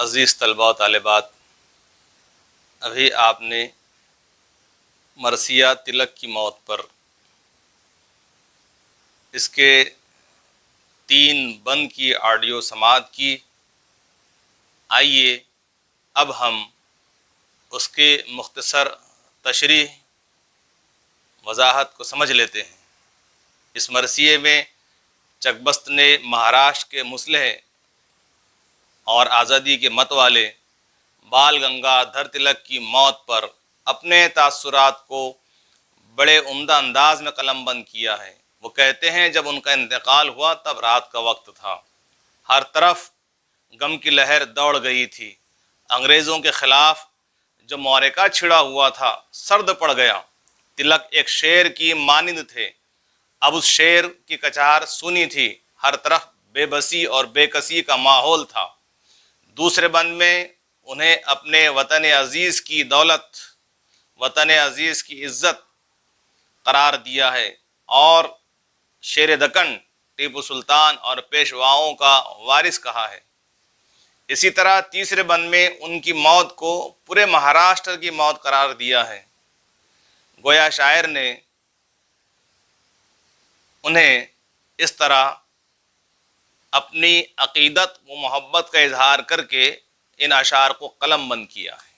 عزیز طلباء و طالبات، ابھی آپ نے مرثیہ تلک کی موت پر اس کے 3 بند کی آڈیو سماعت کی۔ آئیے اب ہم اس کے مختصر تشریح وضاحت کو سمجھ لیتے ہیں۔ اس مرثیے میں چک بست نے مہاراشٹر کے مسلح اور آزادی کے مت والے بال گنگادھر تلک کی موت پر اپنے تاثرات کو بڑے عمدہ انداز میں قلم بند کیا ہے۔ وہ کہتے ہیں جب ان کا انتقال ہوا تب رات کا وقت تھا، ہر طرف غم کی لہر دوڑ گئی تھی، انگریزوں کے خلاف جو معرکہ چھڑا ہوا تھا سرد پڑ گیا۔ تلک ایک شیر کی مانند تھے، اب اس شیر کی کچار سنی تھی، ہر طرف بے بسی اور بے کسی کا ماحول تھا۔ دوسرے بند میں انہیں اپنے وطن عزیز کی دولت، وطن عزیز کی عزت قرار دیا ہے اور شیر دکن، ٹیپو سلطان اور پیشواؤں کا وارث کہا ہے۔ اسی طرح تیسرے بند میں ان کی موت کو پورے مہاراشٹر کی موت قرار دیا ہے۔ گویا شاعر نے انہیں اس طرح اپنی عقیدت و محبت کا اظہار کر کے ان اشعار کو قلم بند کیا ہے۔